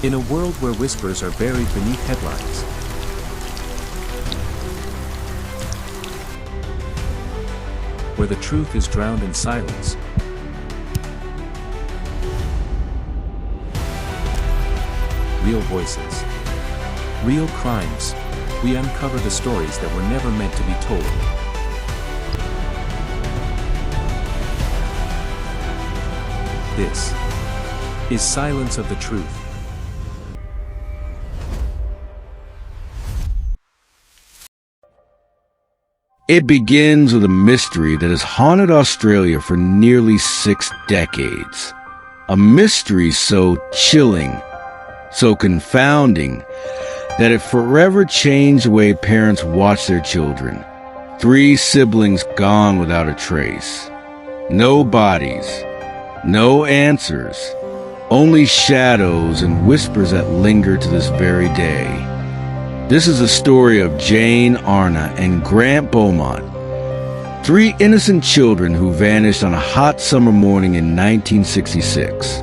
In a world where whispers are buried beneath headlines, where the truth is drowned in silence, real voices, real crimes, we uncover the stories that were never meant to be told. This is Silence of the Truth. It begins with a mystery that has haunted Australia for nearly 6 decades. A mystery so chilling, so confounding, that it forever changed the way parents watch their children. 3 siblings gone without a trace. No bodies, no answers, only shadows and whispers that linger to this very day. This is the story of Jane, Arnna, and Grant Beaumont, 3 innocent children who vanished on a hot summer morning in 1966.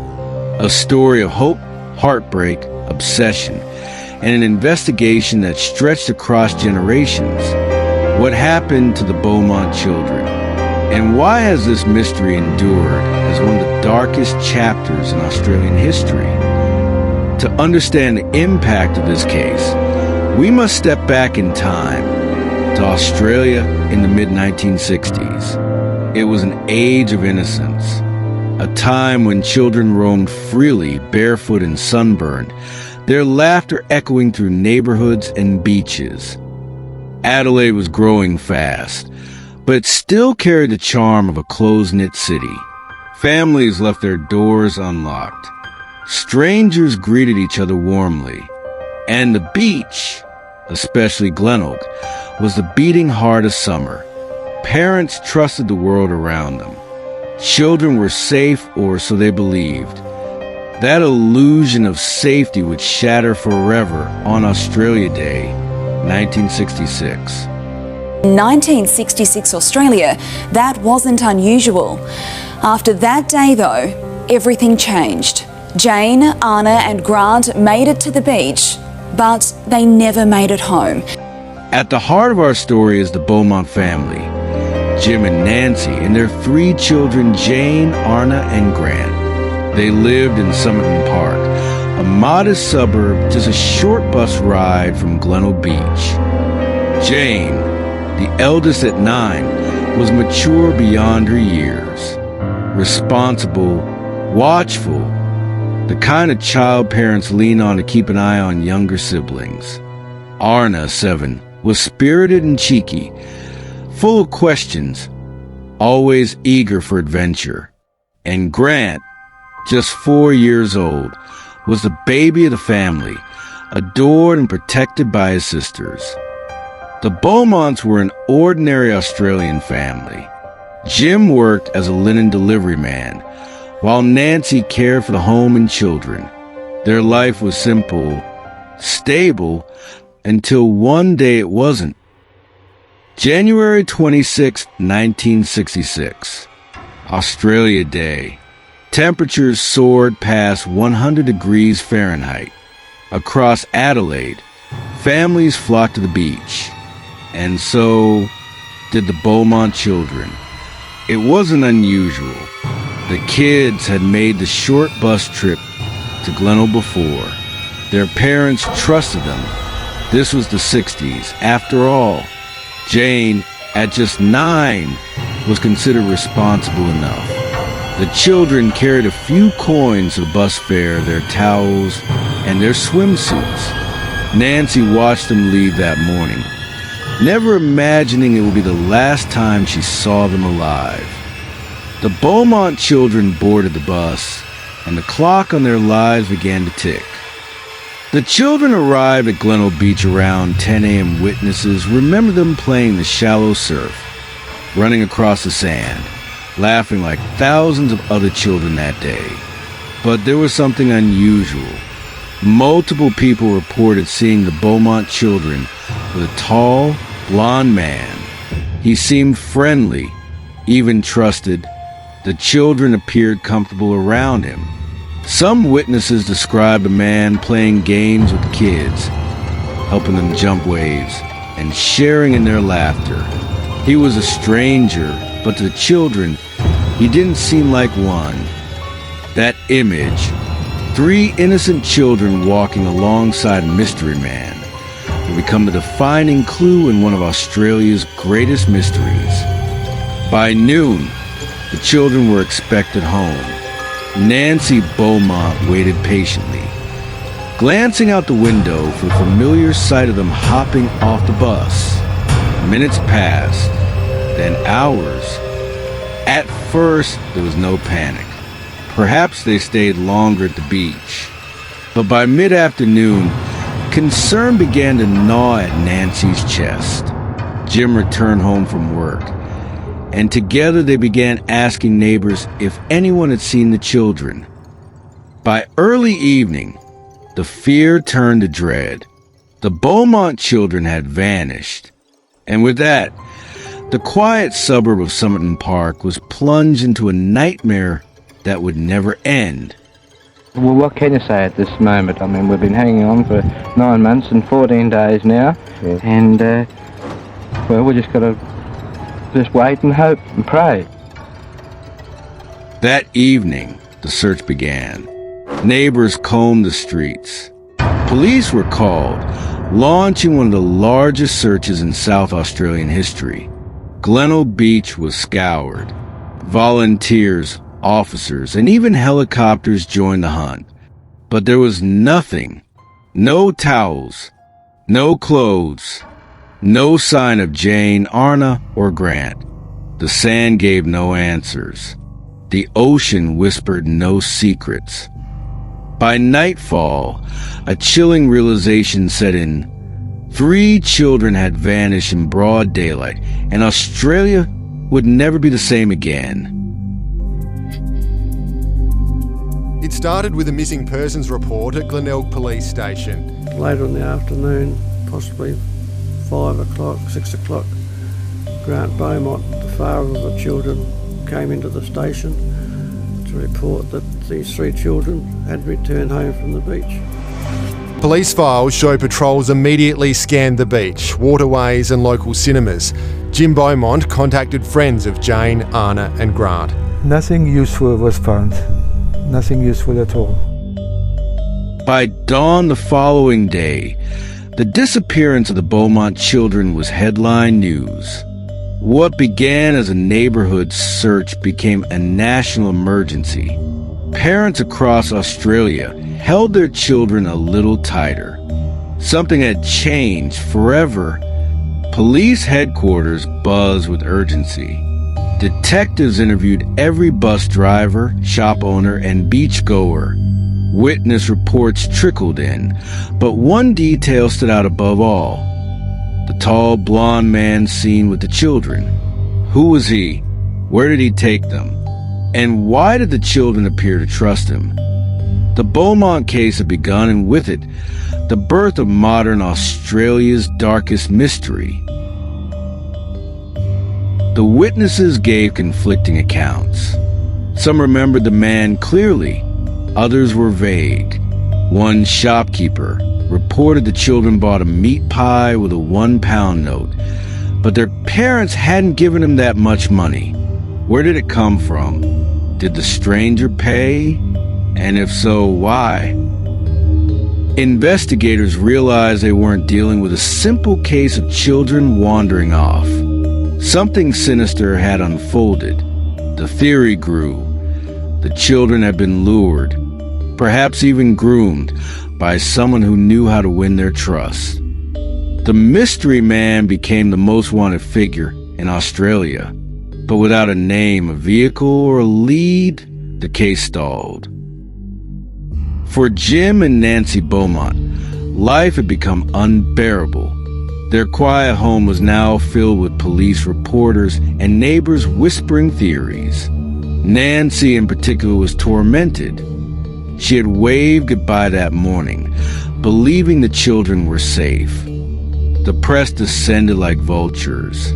A story of hope, heartbreak, obsession, and an investigation that stretched across generations. What happened to the Beaumont children? And why has this mystery endured as one of the darkest chapters in Australian history? To understand the impact of this case, we must step back in time to Australia in the mid-1960s. It was an age of innocence, a time when children roamed freely, barefoot and sunburned, their laughter echoing through neighborhoods and beaches. Adelaide was growing fast, but it still carried the charm of a close-knit city. Families left their doors unlocked. Strangers greeted each other warmly. And the beach, especially Glenelg, was the beating heart of summer. Parents trusted the world around them. Children were safe, or so they believed. That illusion of safety would shatter forever on Australia Day, 1966. In 1966 Australia, that wasn't unusual. After that day, though, everything changed. Jane, Arnna and Grant made it to the beach, but they never made it home. At the heart of our story is the Beaumont family, Jim and Nancy, and their 3 children, Jane, Arnna, and Grant. They lived in Somerton Park, a modest suburb just a short bus ride from Glenelg Beach. Jane, the eldest at 9, was mature beyond her years, responsible, watchful, the kind of child parents lean on to keep an eye on younger siblings. Arnna, 7, was spirited and cheeky, full of questions, always eager for adventure. And Grant, just 4 years old, was the baby of the family, adored and protected by his sisters. The Beaumonts were an ordinary Australian family. Jim worked as a linen delivery man, while Nancy cared for the home and children. Their life was simple, stable, until one day it wasn't. January 26, 1966. Australia Day. Temperatures soared past 100 degrees Fahrenheit. Across Adelaide, families flocked to the beach. And so did the Beaumont children. It wasn't unusual. The kids had made the short bus trip to Glenelg before. Their parents trusted them. This was the 60s. After all, Jane, at just 9, was considered responsible enough. The children carried a few coins of bus fare, their towels, and their swimsuits. Nancy watched them leave that morning, never imagining it would be the last time she saw them alive. The Beaumont children boarded the bus, and the clock on their lives began to tick. The children arrived at Glenelg Beach around 10 a.m. Witnesses remember them playing the shallow surf, running across the sand, laughing like thousands of other children that day. But there was something unusual. Multiple people reported seeing the Beaumont children with a tall, blond man. He seemed friendly, even trusted. The children appeared comfortable around him. Some witnesses described a man playing games with the kids, helping them jump waves and sharing in their laughter. He was a stranger, but to the children, he didn't seem like one. That image, 3 innocent children walking alongside a mystery man, will become the defining clue in one of Australia's greatest mysteries. By noon, the children were expected home. Nancy Beaumont waited patiently, glancing out the window for the familiar sight of them hopping off the bus. Minutes passed, then hours. At first, there was no panic. Perhaps they stayed longer at the beach. But by mid-afternoon, concern began to gnaw at Nancy's chest. Jim returned home from work, and together they began asking neighbors if anyone had seen the children. By early evening, the fear turned to dread. The Beaumont children had vanished, and with that, the quiet suburb of Somerton Park was plunged into a nightmare that would never end. Well, what can you say at this moment? I mean, we've been hanging on for 9 months and 14 days now, and, well, we just got to just wait and hope and pray. That evening, the search began. Neighbors combed the streets. Police were called, launching one of the largest searches in South Australian history. Glenelg Beach was scoured. Volunteers, officers, and even helicopters joined the hunt. But there was nothing. No towels, no clothes, no sign of Jane, Arnna, or Grant. The sand gave no answers. The ocean whispered no secrets. By nightfall, a chilling realization set in. 3 children had vanished in broad daylight, and Australia would never be the same again. It started with a missing persons report at Glenelg Police Station. Later in the afternoon, possibly 5 o'clock, 6 o'clock, Grant Beaumont, the father of the children, came into the station to report that these 3 children had returned home from the beach. Police files show patrols immediately scanned the beach, waterways and local cinemas. Jim Beaumont contacted friends of Jane, Arnna and Grant. Nothing useful was found. Nothing useful at all. By dawn the following day, the disappearance of the Beaumont children was headline news. What began as a neighborhood search became a national emergency. Parents across Australia held their children a little tighter. Something had changed forever. Police headquarters buzzed with urgency. Detectives interviewed every bus driver, shop owner, and beachgoer. Witness reports trickled in, but one detail stood out above all. The tall, blond man seen with the children. Who was he? Where did he take them? And why did the children appear to trust him? The Beaumont case had begun, and with it, the birth of modern Australia's darkest mystery. The witnesses gave conflicting accounts. Some remembered the man clearly, others were vague. One shopkeeper reported the children bought a meat pie with a £1 note, but their parents hadn't given him that much money. Where did it come from? Did the stranger pay? And if so, why? Investigators realized they weren't dealing with a simple case of children wandering off. Something sinister had unfolded. The theory grew. The children had been lured, perhaps even groomed, by someone who knew how to win their trust. The mystery man became the most wanted figure in Australia, but without a name, a vehicle, or a lead, the case stalled. For Jim and Nancy Beaumont, life had become unbearable. Their quiet home was now filled with police reporters and neighbors whispering theories. Nancy in particular was tormented. She had waved goodbye that morning, believing the children were safe. The press descended like vultures.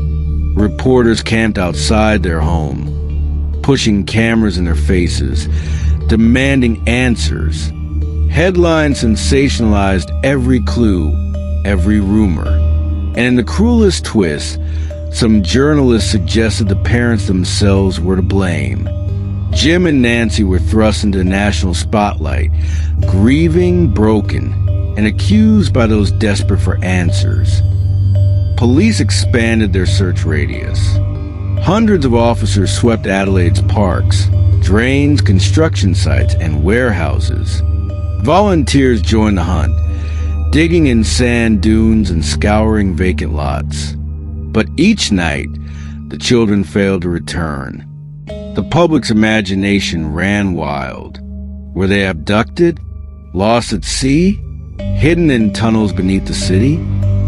Reporters camped outside their home, pushing cameras in their faces. demanding answers. Headlines sensationalized every clue, every rumor. And in the cruelest twist, some journalists suggested the parents themselves were to blame. Jim and Nancy were thrust into the national spotlight, grieving, broken, and accused by those desperate for answers. Police expanded their search radius. Hundreds of officers swept Adelaide's parks, drains, construction sites, and warehouses. Volunteers joined the hunt, digging in sand dunes and scouring vacant lots. But each night, the children failed to return. The public's imagination ran wild. Were they abducted? Lost at sea? Hidden in tunnels beneath the city?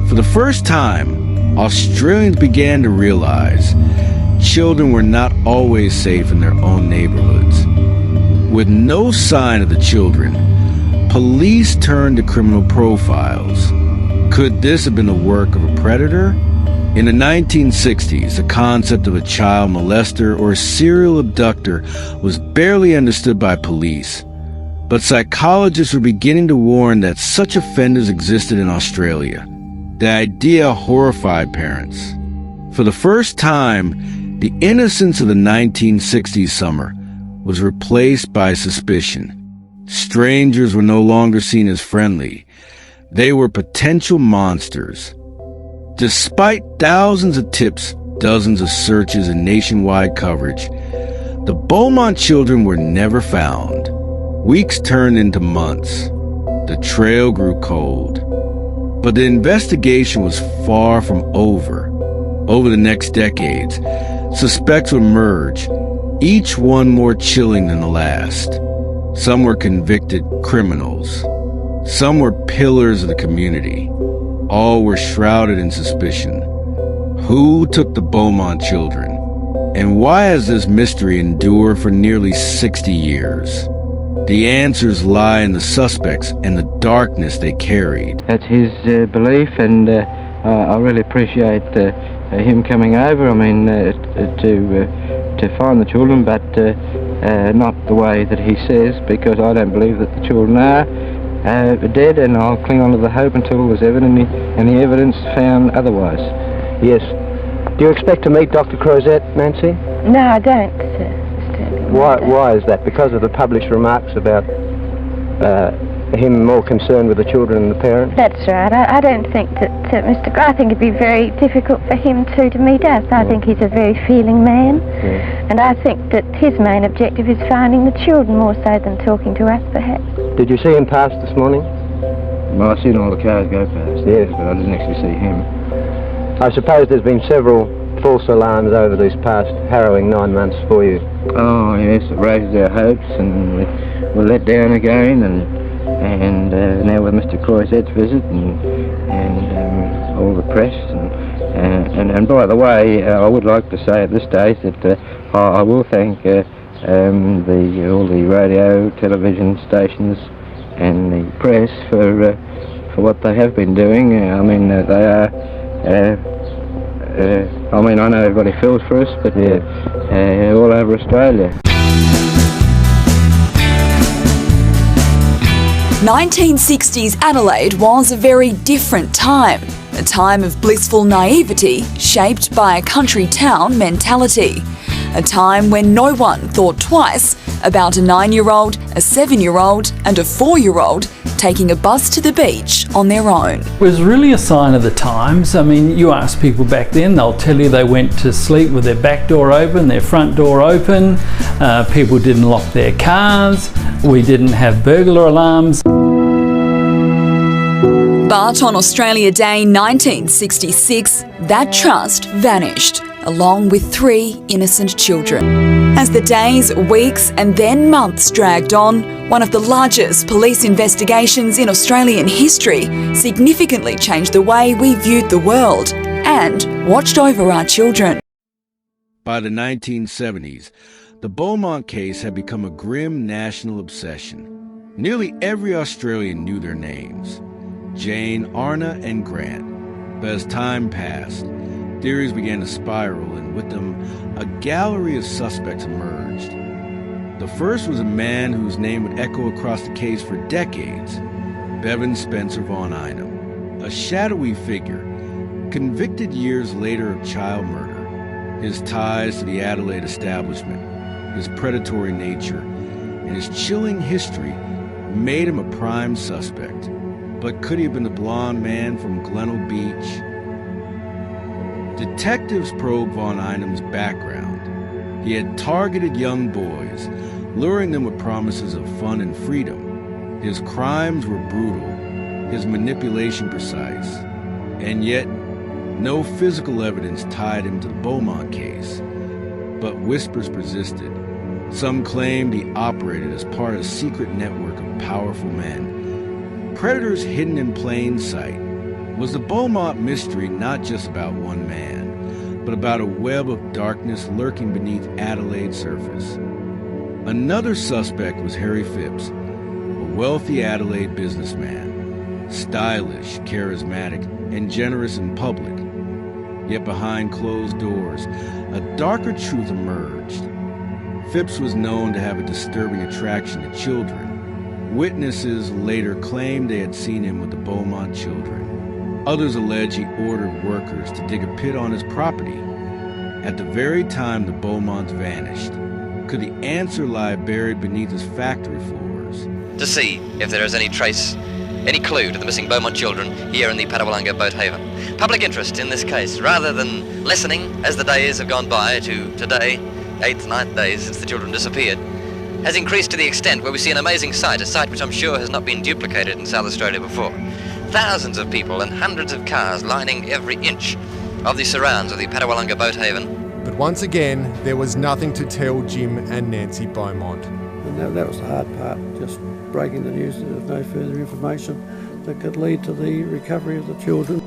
For the first time, Australians began to realize children were not always safe in their own neighborhoods. With no sign of the children, police turned to criminal profiles. Could this have been the work of a predator? In the 1960s, the concept of a child molester or serial abductor was barely understood by police. But psychologists were beginning to warn that such offenders existed in Australia. The idea horrified parents. For the first time, the innocence of the 1960s summer was replaced by suspicion. Strangers were no longer seen as friendly. They were potential monsters. Despite thousands of tips, dozens of searches, and nationwide coverage, the Beaumont children were never found. Weeks turned into months. The trail grew cold. But the investigation was far from over. Over the next decades, suspects would emerge, each one more chilling than the last. Some were convicted criminals. Some were pillars of the community. All were shrouded in suspicion. Who took the Beaumont children? And why has this mystery endured for nearly 60 years? The answers lie in the suspects and the darkness they carried. That's his belief, and I really appreciate him coming over. I mean, to find the children, but not the way that he says, because I don't believe that the children are dead, and I'll cling on to the hope until there's any evidence found otherwise. Yes. Do you expect to meet Dr. Crozet, Nancy? No, I don't, sir. Why is that? Because of the published remarks about him more concerned with the children than the parents? That's right. I don't think that Mr. I think it'd be very difficult for him to meet us. I think he's a very feeling man, and I think that his main objective is finding the children more so than talking to us, perhaps. Did you see him pass this morning? Well, I've seen all the cars go past, yes, but I didn't actually see him. I suppose there's been several false alarms over these past harrowing 9 months for you. Oh yes, it raises our hopes, and we're let down again, and now with Mr. Croiset's visit and all the press, and by the way, I would like to say at this stage that I will thank all the radio, television stations, and the press for what they have been doing. I mean, they are. I mean, I know everybody feels for us, but all over Australia. 1960s Adelaide was a very different time. A time of blissful naivety shaped by a country town mentality. A time when no one thought twice about a 9-year-old, a 7-year-old and a 4-year-old taking a bus to the beach on their own. It was really a sign of the times. I mean, you ask people back then, they'll tell you they went to sleep with their back door open, their front door open, people didn't lock their cars, we didn't have burglar alarms. But on Australia Day 1966, that trust vanished, along with 3 innocent children. As the days, weeks and then months dragged on, one of the largest police investigations in Australian history significantly changed the way we viewed the world and watched over our children. By the 1970s, the Beaumont case had become a grim national obsession. Nearly every Australian knew their names: Jane, Arnna, and Grant. But as time passed, theories began to spiral, and with them, a gallery of suspects emerged. The first was a man whose name would echo across the case for decades, Bevan Spencer von Einem, a shadowy figure, convicted years later of child murder. His ties to the Adelaide establishment, his predatory nature, and his chilling history made him a prime suspect. But could he have been the blonde man from Glenelg Beach? Detectives probed von Einem's background. He had targeted young boys, luring them with promises of fun and freedom. His crimes were brutal, his manipulation precise, and yet no physical evidence tied him to the Beaumont case. But whispers persisted. Some claimed he operated as part of a secret network of powerful men, predators hidden in plain sight. Was the Beaumont mystery not just about one man, but about a web of darkness lurking beneath Adelaide's surface? Another suspect was Harry Phipps, a wealthy Adelaide businessman, stylish, charismatic, and generous in public. Yet behind closed doors, a darker truth emerged. Phipps was known to have a disturbing attraction to children. Witnesses later claimed they had seen him with the Beaumont children. Others allege he ordered workers to dig a pit on his property. At the very time the Beaumonts vanished, could the answer lie buried beneath his factory floors? To see if there is any trace, any clue to the missing Beaumont children here in the Padawalanga boat haven. Public interest in this case, rather than lessening as the days have gone by to today, 8th, 9th days since the children disappeared, has increased to the extent where we see an amazing sight, a sight which I'm sure has not been duplicated in South Australia before. Thousands of people and hundreds of cars lining every inch of the surrounds of the Padawalanga boat haven. But once again, there was nothing to tell Jim and Nancy Beaumont. And that was the hard part, just breaking the news that there was no further information that could lead to the recovery of the children.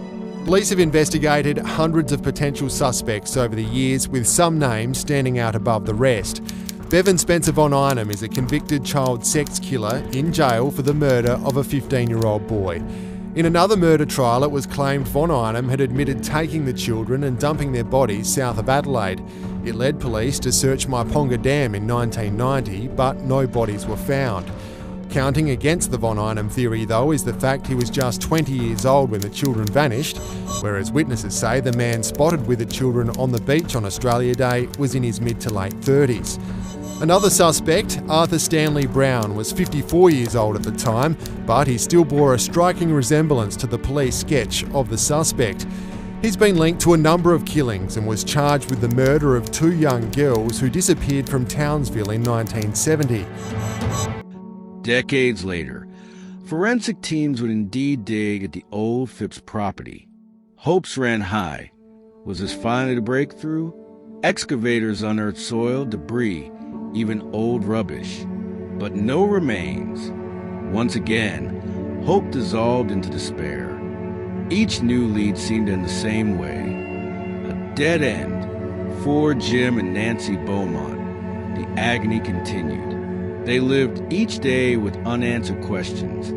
Police have investigated hundreds of potential suspects over the years, with some names standing out above the rest. Bevan Spencer von Einem is a convicted child sex killer in jail for the murder of a 15-year-old boy. In another murder trial, it was claimed von Einem had admitted taking the children and dumping their bodies south of Adelaide. It led police to search Maiponga Dam in 1990, but no bodies were found. Counting against the von Einem theory, though, is the fact he was just 20 years old when the children vanished, whereas witnesses say the man spotted with the children on the beach on Australia Day was in his mid to late 30s. Another suspect, Arthur Stanley Brown, was 54 years old at the time, but he still bore a striking resemblance to the police sketch of the suspect. He's been linked to a number of killings and was charged with the murder of 2 young girls who disappeared from Townsville in 1970. Decades later, forensic teams would indeed dig at the old Phipps property. Hopes ran high. Was this finally the breakthrough? Excavators unearthed soil, debris, even old rubbish, but no remains. Once again, hope dissolved into despair. Each new lead seemed to end the same way. A dead end for Jim and Nancy Beaumont. The agony continued. They lived each day with unanswered questions,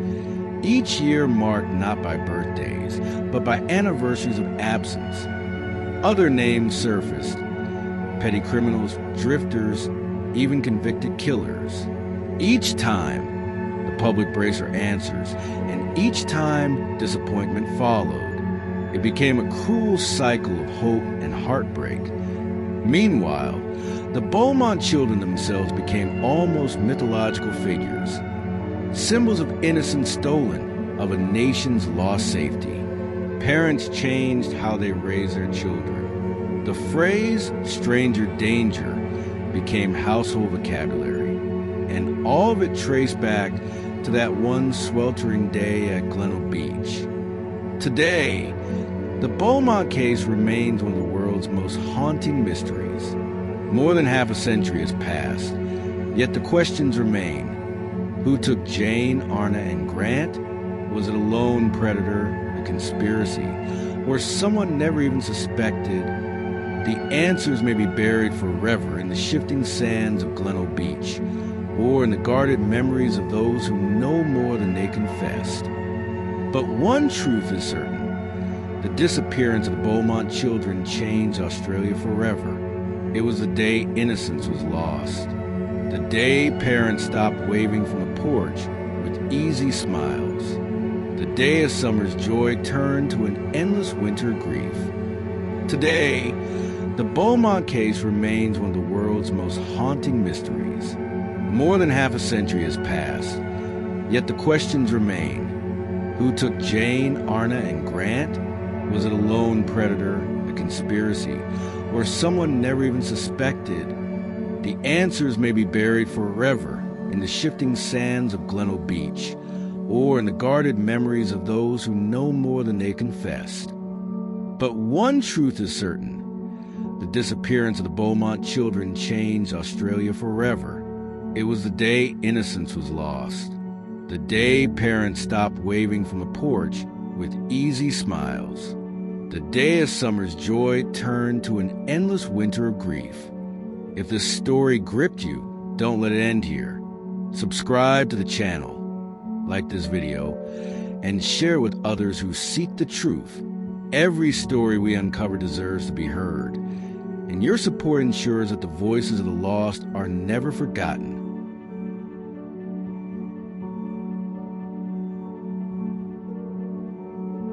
each year marked not by birthdays, but by anniversaries of absence. Other names surfaced: petty criminals, drifters, even convicted killers. Each time, the public braced for answers, and each time, disappointment followed. It became a cruel cycle of hope and heartbreak. Meanwhile, the Beaumont children themselves became almost mythological figures, symbols of innocence stolen, of a nation's lost safety. Parents changed how they raised their children. The phrase stranger danger became household vocabulary, and all of it traced back to that one sweltering day at Glenelg Beach. Today, the Beaumont case remains one of the world's most haunting mysteries. More than half a century has passed, yet the questions remain. Who took Jane, Arnna, and Grant? Was it a lone predator, a conspiracy, or someone never even suspected? The answers may be buried forever in the shifting sands of Glenelg Beach, or in the guarded memories of those who know more than they confessed. But one truth is certain: the disappearance of the Beaumont children changed Australia forever. It was the day innocence was lost. The day parents stopped waving from the porch with easy smiles. The day a summer's joy turned to an endless winter grief. Today, the Beaumont case remains one of the world's most haunting mysteries. More than half a century has passed, yet the questions remain. Who took Jane, Arnna, and Grant? Was it a lone predator, a conspiracy, or someone never even suspected? The answers may be buried forever in the shifting sands of Glenelg Beach, or in the guarded memories of those who know more than they confessed. But one truth is certain. The disappearance of the Beaumont children changed Australia forever. It was the day innocence was lost. The day parents stopped waving from the porch with easy smiles. The day a summer's joy turned to an endless winter of grief. If this story gripped you, don't let it end here. Subscribe to the channel, like this video, and share with others who seek the truth. Every story we uncover deserves to be heard, and your support ensures that the voices of the lost are never forgotten.